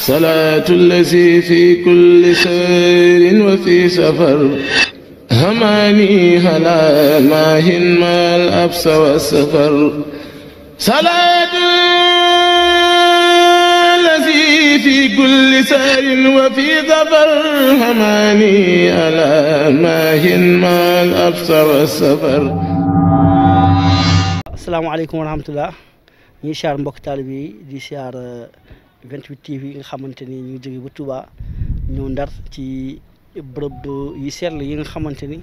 salaatu allazi fi kulli sayrin wa fi safar hamaani halaa maahin maal absa wa safar salaatu allazi fi kulli sayrin wa fi safar hamaani halaa maahin maal absa wa safar. asalaamaaleykum wa rahmatulah ñuy siyaar mbokk taalibe yi di siyaar 28 TV nga xamante ni ñu ngi jóge ba Touba ñëw Ndar ci bërëb yi sell yi nga xamante ni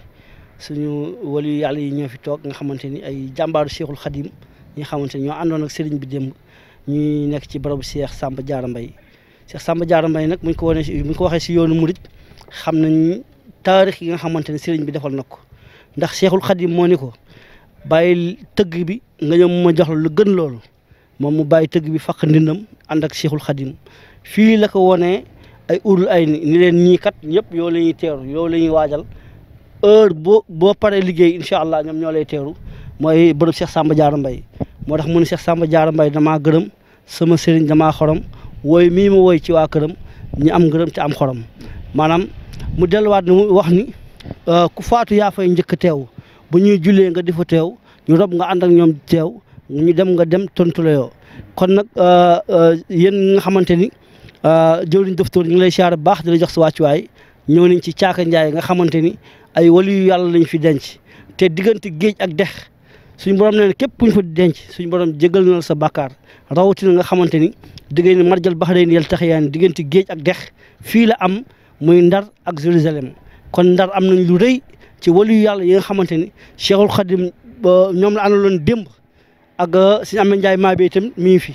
suñu wali yàlla yi ñoo fi toog nga xamante ni ay jàmbaaru Cheikhul Khadim ñi nga xamante ni ñoo àndoon ak sëriñ bi démb ñuy nekk ci bërëbu Cheikh Samba Diarra Mbaye. Cheikh Samba Diarra Mbaye nag buñ ko waxee si yoonu murit xam nañ taarix yi nga xamante ni sëriñ bi defal na ko ndax Cheikhul Khadim moo ni ko bàyyi tëgg bi nga ñëw ma jox la lu gën loolu moom mu bàyyi tëgg bi faq ndindam ànd ak Cheikhul Khadim fii la ko wonee ay urul ay ni leen ñii kat ñëpp yow la ñuy teeru yow la ñuy waajal heure boo paree liggéey incha allah ñoom ñoo lay teeru mooy bërëb Cheikh Samba Diarra Mbaye moo tax mu ne Cheikh Samba Diarra Mbaye damaa gërëm sama sëriñ damaa xorom wooy mii ma wooy ci waa këram ñi am ngërëm te am xorom maanaam mu delluwaat ni mu wax ni ku faatu yaa fay njëkk teew bu ñuy jullee nga di fa teew ñu rob nga ànd ak ñoom teew ñu dem nga dem tontu la yoo kon nag yéen nga xamante ni jëwriñ Doftoor ñu ngi lay siyaare bu baax di la jox sa wàccuwaay ñëw nañ ci Caaka Njaay nga xamante ni ay waliyu yàlla lañ fi denc te diggante géej ak dex suñu borom nee na képp kuñ fa denc suñu borom jégal na la sa bàkkaar rawatina nga xamante ni diggante marjal baxarayni yal taxiyaan diggante géej ak dex fii la am muy Ndar ak Jérusalem kon Ndar am nañ lu rëy ci waliyu yàlla yi nga xamante ni Cheikhul Khadim ñoom la àndaloon démb ak suñu amee Njaay maa bi itam mi ngi fi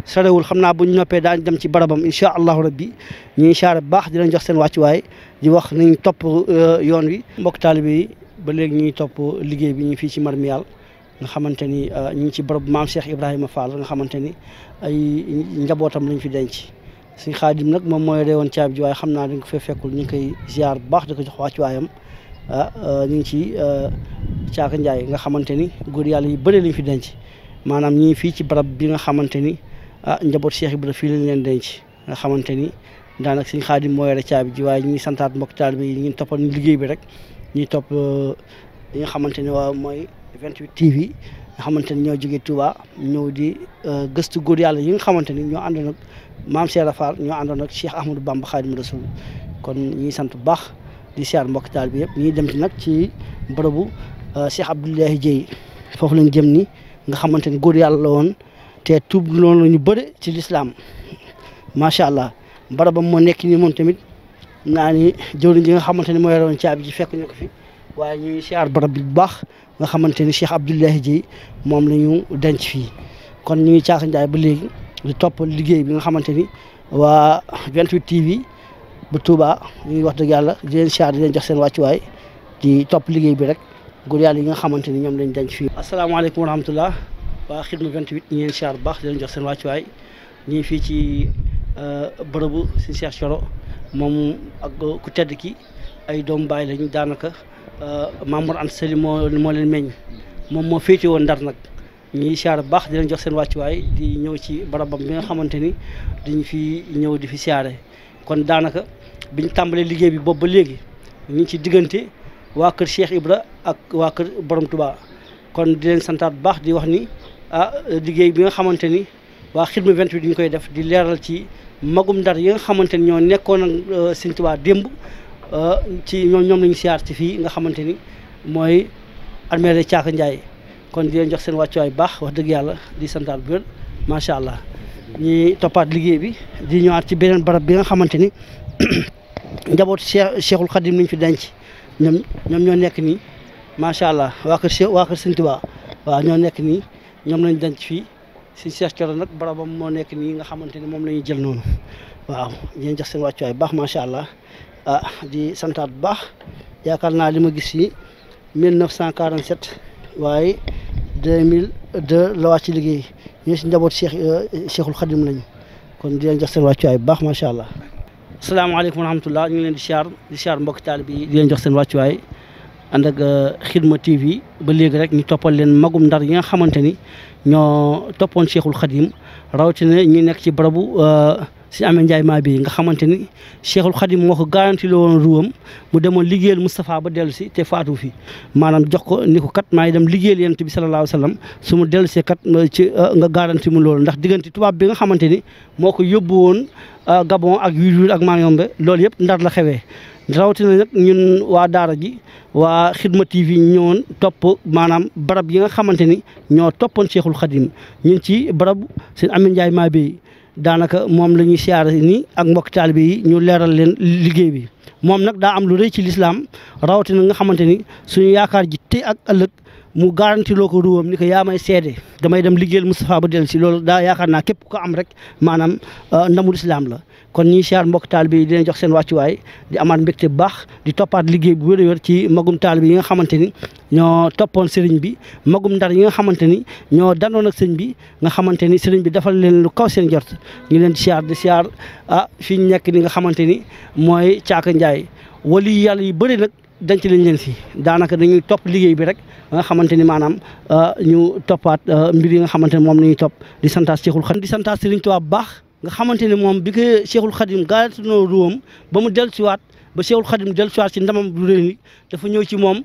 sorewul xam naa bu ñu noppee daañu dem ci barabam incha allahu rabbi ñuy siyaare bu baax di leen jox seen wàccuwaay di wax nañ topp yoon wi. mbokk taalibe yi ba léegi ñuy topp liggéey bi ñu fii ci Marmiyal nga xamante ni ñu ngi ci barab maam Cheikh Ibrahima Fall nga xamante ni ay njabootam lañ fi denc suñ Xaadim nag moom mooy reewoon caabi ji waaye xam naa dañ ko fee fekkul ñu ngi koy ziar bu baax di ko jox wàccuwaayam ñu ngi ci Caaka Njaay nga xamante ni góor yàlla yi bëri lañ fi denc maanaam ñii fii ci barab bi nga xamante ni njaboot Cheikh Ibrahima fii lañ leen denc nga xamante ni daanaka suñ Xaadim moo yore caabi ji waaye ñu ngi santaat mbokk taalibe yi ñu toppal liggéey bi rek ñuy topp li nga xamante ni waa mooy 28 TV nga xamante ni ñoo jógee Touba ñëw di gëstu góor yàlla yi nga xamante ni ñoo àndoon ak maam Cheikh Fall ñoo àndoon ak Cheikh Ahmadou Bamba Xaadimu Rasuul kon ñuy sant bu baax di siyaar mbokk taalibe bi yëpp ñuy dem ci nag ci bërëbu Cheikh Abdoulaye Dieye foofu lañ jëm ni nga xamante ni góor yàlla la woon te tuub loolu la ñu bëri ci lislaam macha allah barabam moo nekk nii moom tamit naa ni jëwriñ ji nga xamante ni moo yore woon caabi ji fekk ñu ko fi waaye ñuy siyaar barab bi bu baax nga xamante ni Cheikh Abdoulaye Dieye moom la ñu denc fii kon ñu ngi Caaka Njaay ba léegi di topp liggéey bi nga xamante ni waa 28 TV bu Touba ñu ngi wax dëgg yàlla di leen siyaar di leen jox seen wàccuwaay di topp liggéey bi rek góor yàlla yi nga xamante ni ñoom lañ denc fii. asalaamaaleykum wa rahmatulah waa Xidma 28 ñu ngi leen siyaar bu baax di leen jox seen wàccuwaay ñu ngi fii ci bërëbu si Cheikh Thioro moom ak ku tedd ki ay doomu baay lañ daanaka Mamour Anta Sali moo leen meññ moom moo féete woon Ndar nag ñu ngi siyaar bu baax di leen jox seen wàccuwaay di ñëw ci barabam bi nga xamante ni dañ fi ñëw di fi siyaare kon daanaka biñ tàmbalee liggéey bi boobu ba léegi ñu ngi ci diggante waa kër Cheikh Ibra ak waa kër Borom Touba kon di leen santaat bu baax di wax ni liggéey bi nga xamante ni waa Xidma 28 ñu koy def di leeral ci magum Ndar yi nga xamante ni ñoo nekkoon ak Sëñ Touba démb ci ñoom lañu siyaar ci fii nga xamante ni mooy armeere Caaka Njaay kon di leen jox seen wàccuwaay bu baax wax dëgg yàlla di santaat bu wér macha allah ñi toppaat liggéey bi di ñëwaat ci beneen barab bi nga xamante ni njaboot Cheikhul Khadim lañ fi denc ñoom ñoo nekk nii macha allah waa kër Sëñ Touba waaw ñoo nekk nii ñoom lañ denc fii si Cheikh Thioro nag barabam moo nekk nii nga xamante ni moom la ñuy jël noonu waaw di leen jox seen wàccuwaay bu baax macha allah di santaat bu baax yaakaar naa li ma gis fii 1947 waaye 2002 la wàcc ci liggéey ñoo si njaboot Cheikhul Khadim lañu kon di leen jox seen wàccuwaay bu baax macha allah. asalaamaaleykum wa rahmatulah ñu ngi leen di siyaar mbokk taalibe yi di leen jox seen wàccuwaay ànd ak Xidma TV ba léegi rek ñu toppal leen magum Ndar yi nga xamante ni ñoo toppoon Cheikhul Khadim rawatina ñi nekk ci barabu si Amee Ndiaye maa bi nga xamante ni Cheikhul Khadim moo ko garanti la woon ruwam mu demoon liggéeyal Moustapha ba dellu si te faatu fi maanaam jox ko ni ko kat maa ngi dem liggéeyal yonent bi sallallahu alayhi wa sallam su mu dellu see kat ci nga garanti mu loolu ndax diggante tubaab bi nga xamante ni moo ko yóbbu woon Gabon ak Wiir ak Mayombe loolu yëpp Ndar la xewee rawatina nag ñun waa daara ji waa Xidma TV ñëwoon topp maanaam barab yi nga xamante ni ñoo toppoon Cheikhul Khadim ñun ci barab seen Amee Ndiaye maa bi daanaka moom la ñuy siyaare nii ak mbokk taalibe yi ñu leeral leen liggéey bi moom nag daa am lu rëy ci lislaam rawatina nga xamante ni suñu yaakaar ji tey ak ëllëg mu garanti loo ko ruwam ni ko yaa may seede damay dem liggéeyal Moustapha ba dellu si loolu daa yaakaar naa képp ko am rek maanaam ndamul islaam la kon ñi siyaar mbokk taalibe yi dina jox seen wàccuwaay di amaat mbégte bu baax di toppaat liggéey bu wér a wér ci magum taalibe yi nga xamante ni ñoo toppoon sëriñ bi magum Ndar yi nga xamante ni ñoo dandoon ak sëriñ bi nga xamante ni sëriñ bi defal leen lu kaw seen jort ñu leen di siyaar fii ñu nekk ni nga xamante ni mooy Caaka Njaay wali yàlla yu bëri nag denc lañ leen fi daanaka dañuy topp liggéey bi rek nga xamante ni maanaam ñu toppaat mbir yi nga xamante ni moom la ñuy topp di santaas Cheikhul Khadim di santaas Sëriñ Tuubaa bu baax nga xamante ni moom bi ko Cheikhul Khadim garanti noo ruwam ba mu dellusiwaat ba Cheikhul Khadim dellusiwaat ci ndamam lu réy ni dafa ñëw ci moom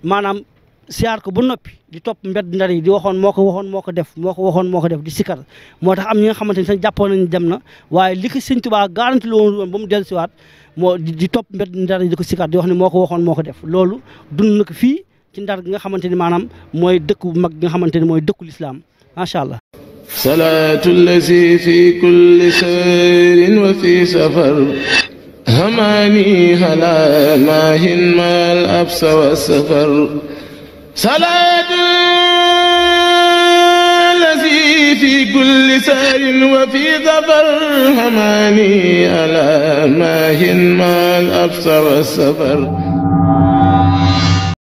maanaam siyaar ko ba noppi di topp mbedd Ndar yi di waxoon moo ko def di sikkar moo tax am ñi nga xamante ni sax jàppoon nañ dem na waaye li ko Sëriñ Tuubaa garanti la woon ruwam ba mu dellusiwaat moo di topp mbedd Ndar yi di ko sikkar di wax ne moo ko def loolu dund na ko fii ci Ndar gi nga xamante ni maanaam mooy dëkk bu mag gi nga xamante ni mooy dëkku lislaam macha allah. salaatu lazi fi kulli sayrin wa fi safar hamaani ala maahin maal absa wa safar salaatu lazi fi kulli sayrin wa fi safar hamaani ala maahin maal absa wa safar